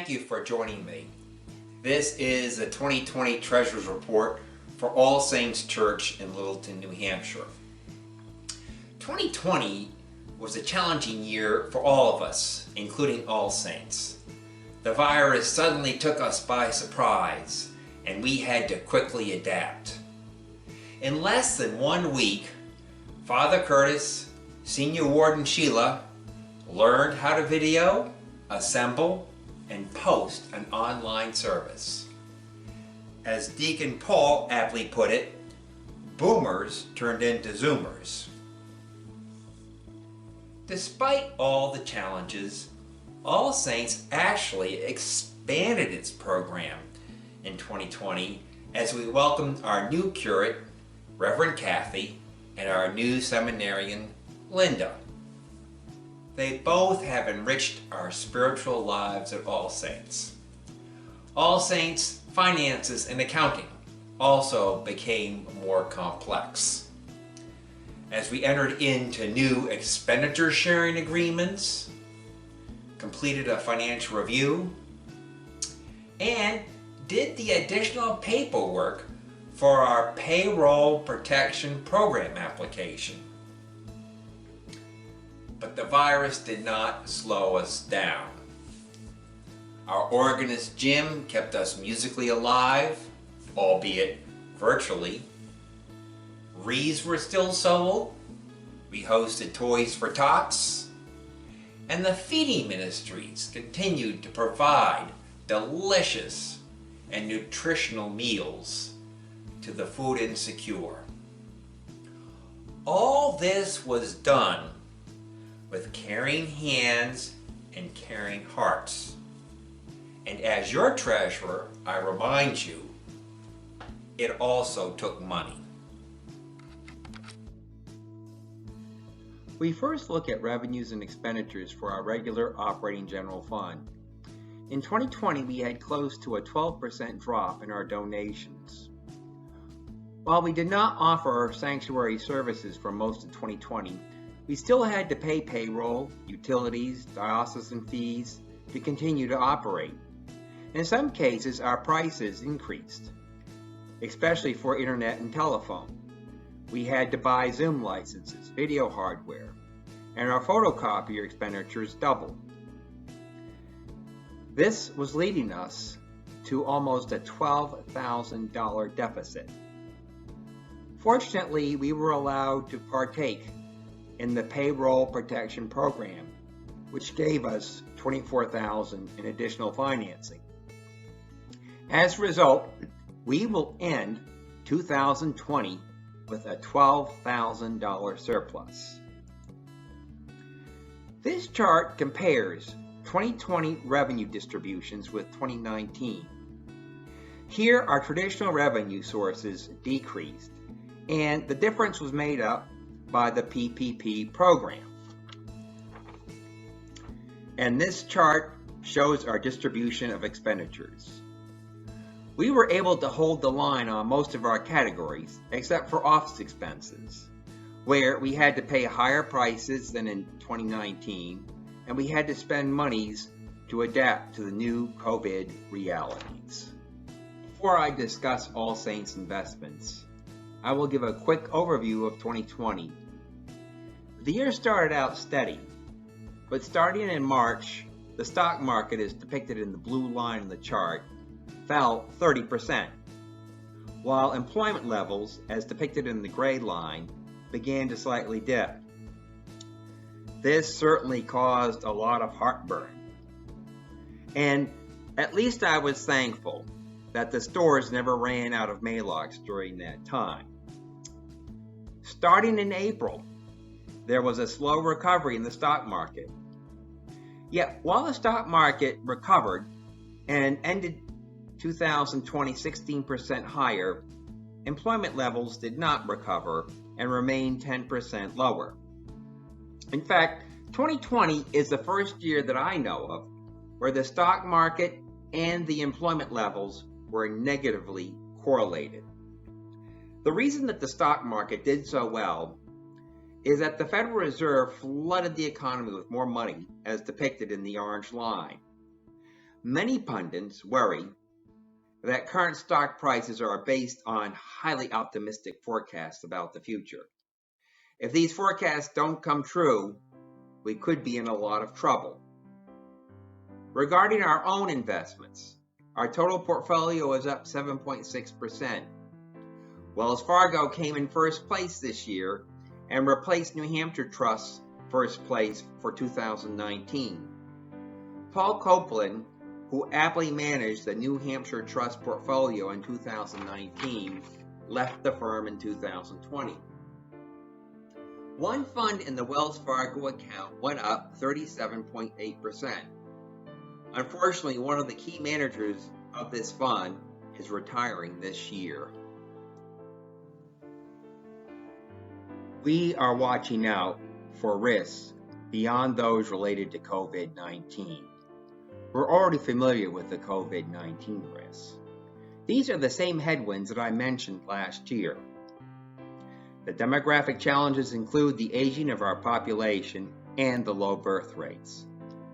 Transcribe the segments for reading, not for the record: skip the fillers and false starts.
thank you for joining me. This is the 2020 Treasurers Report for All Saints Church in Littleton, New Hampshire. 2020 was a challenging year for all of us, including All Saints. The virus suddenly took us by surprise, and we had to quickly adapt. In less than 1 week, Father Curtis, Senior Warden Sheila, learned how to video, assemble, and post an online service. As Deacon Paul aptly put it, boomers turned into Zoomers. Despite all the challenges, All Saints actually expanded its program in 2020 as we welcomed our new curate, Reverend Kathy, and our new seminarian, Linda. They both have enriched our spiritual lives at All Saints. All Saints' finances and accounting also became more complex. As we entered into new expenditure sharing agreements, completed a financial review, and did the additional paperwork for our Payroll Protection Program application. But the virus did not slow us down. Our organist Jim kept us musically alive, albeit virtually. Wreaths were still sold. We hosted Toys for Tots. And the feeding ministries continued to provide delicious and nutritional meals to the food insecure. All this was done with caring hands and caring hearts. And as your treasurer, I remind you, it also took money. We first look at revenues and expenditures for our regular operating general fund. In 2020, we had close to a 12% drop in our donations. While we did not offer sanctuary services for most of 2020, we still had to pay payroll, utilities, diocesan fees to continue to operate. In some cases, our prices increased, especially for internet and telephone. We had to buy Zoom licenses, video hardware, and our photocopier expenditures doubled. This was leading us to almost a $12,000 deficit. Fortunately, we were allowed to partake in the Payroll Protection Program, which gave us $24,000 in additional financing. As a result, we will end 2020 with a $12,000 surplus. This chart compares 2020 revenue distributions with 2019. Here, our traditional revenue sources decreased, and the difference was made up by the PPP program. And this chart shows our distribution of expenditures. We were able to hold the line on most of our categories, except for office expenses, where we had to pay higher prices than in 2019, and we had to spend monies to adapt to the new COVID realities. Before I discuss All Saints investments, I will give a quick overview of 2020. The year started out steady, but starting in March, the stock market, as depicted in the blue line in the chart, fell 30%, while employment levels, as depicted in the gray line, began to slightly dip. This certainly caused a lot of heartburn. And at least I was thankful that the stores never ran out of mail-outs during that time. Starting in April, there was a slow recovery in the stock market. Yet, while the stock market recovered and ended 2020 16% higher, employment levels did not recover and remained 10% lower. In fact, 2020 is the first year that I know of where the stock market and the employment levels were negatively correlated. The reason that the stock market did so well is that the Federal Reserve flooded the economy with more money, as depicted in the orange line. Many pundits worry that current stock prices are based on highly optimistic forecasts about the future. If these forecasts don't come true, we could be in a lot of trouble. Regarding our own investments, our total portfolio is up 7.6%. Wells Fargo came in first place this year and replaced New Hampshire Trust's first place for 2019. Paul Copeland, who aptly managed the New Hampshire Trust portfolio in 2019, left the firm in 2020. One fund in the Wells Fargo account went up 37.8%. Unfortunately, one of the key managers of this fund is retiring this year. We are watching out for risks beyond those related to COVID-19. We're already familiar with the COVID-19 risks. These are the same headwinds that I mentioned last year. The demographic challenges include the aging of our population and the low birth rates.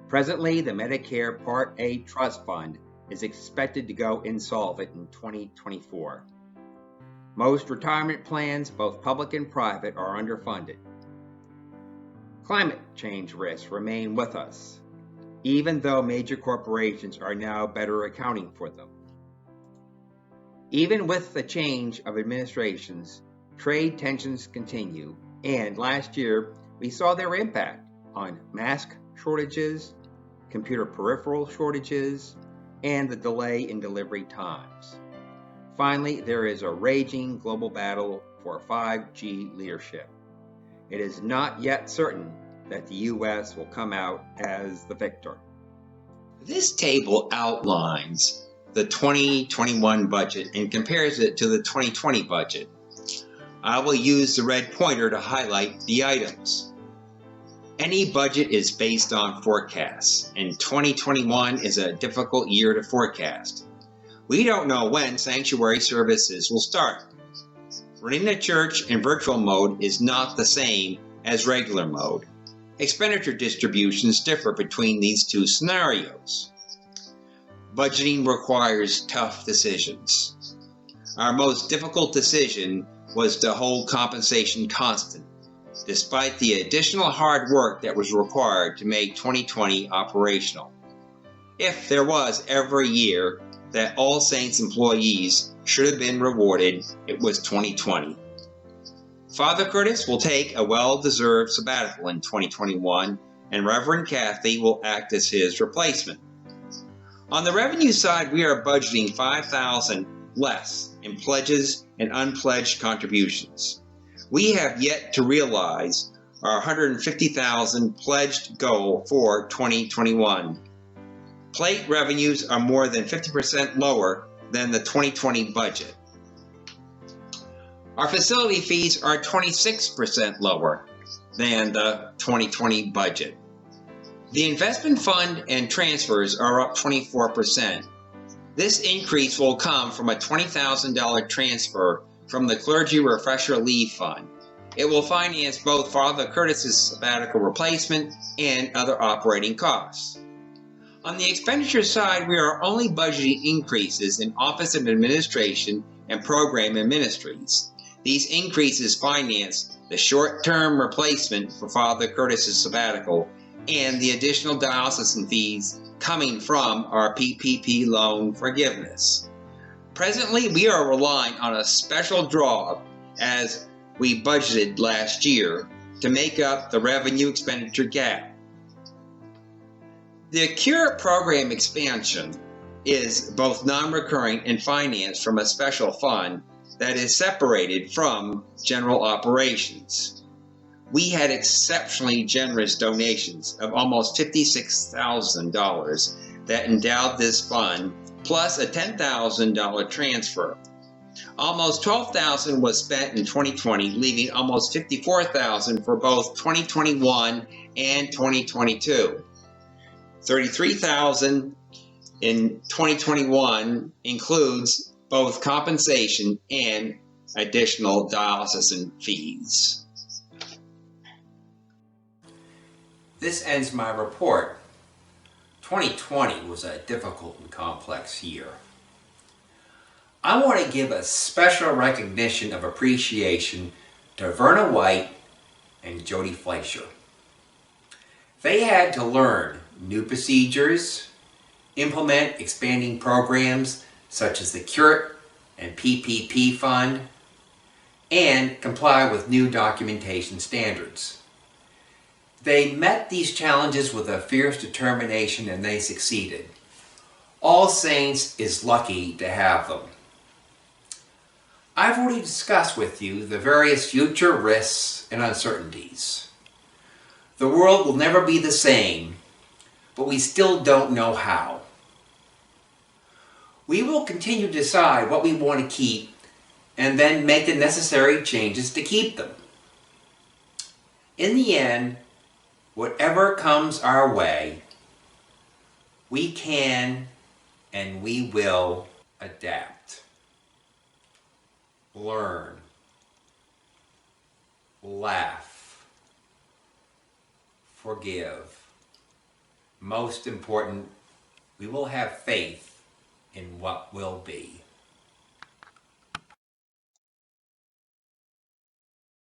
Presently, the Medicare Part A Trust Fund is expected to go insolvent in 2024. Most retirement plans, both public and private, are underfunded. Climate change risks remain with us, even though major corporations are now better accounting for them. Even with the change of administrations, trade tensions continue, and last year we saw their impact on mask shortages, computer peripheral shortages, and the delay in delivery times. Finally, there is a raging global battle for 5G leadership. It is not yet certain that the U.S. will come out as the victor. This table outlines the 2021 budget and compares it to the 2020 budget. I will use the red pointer to highlight the items. Any budget is based on forecasts, and 2021 is a difficult year to forecast. We don't know when sanctuary services will start. Running a church in virtual mode is not the same as regular mode. Expenditure distributions differ between these two scenarios. Budgeting requires tough decisions. Our most difficult decision was to hold compensation constant, despite the additional hard work that was required to make 2020 operational. If there was ever a year that All Saints employees should have been rewarded, it was 2020. Father Curtis will take a well-deserved sabbatical in 2021, and Reverend Kathy will act as his replacement. On the revenue side, we are budgeting $5,000 less in pledges and unpledged contributions. We have yet to realize our $150,000 pledged goal for 2021. Plate revenues are more than 50% lower than the 2020 budget. Our facility fees are 26% lower than the 2020 budget. The investment fund and transfers are up 24%. This increase will come from a $20,000 transfer from the Clergy Refresher Leave Fund. It will finance both Father Curtis's sabbatical replacement and other operating costs. On the expenditure side, we are only budgeting increases in Office of Administration and Program and Ministries. These increases finance the short-term replacement for Father Curtis's sabbatical and the additional diocesan fees coming from our PPP loan forgiveness. Presently, we are relying on a special draw as we budgeted last year to make up the revenue expenditure gap. The Cure program expansion is both non-recurring and financed from a special fund that is separated from general operations. We had exceptionally generous donations of almost $56,000 that endowed this fund, plus a $10,000 transfer. Almost $12,000 was spent in 2020, leaving almost $54,000 for both 2021 and 2022. $33,000 in 2021 includes both compensation and additional diocesan fees. This ends my report. 2020 was a difficult and complex year. I want to give a special recognition of appreciation to Verna White and Jody Fleischer. They had to learn new procedures, implement expanding programs such as the CURT and PPP fund, and comply with new documentation standards. They met these challenges with a fierce determination and they succeeded. All Saints is lucky to have them. I've already discussed with you the various future risks and uncertainties. The world will never be the same, but we still don't know how. We will continue to decide what we want to keep and then make the necessary changes to keep them. In the end, whatever comes our way, we can and we will adapt. Learn. Laugh. Forgive. Most important, we will have faith in what will be.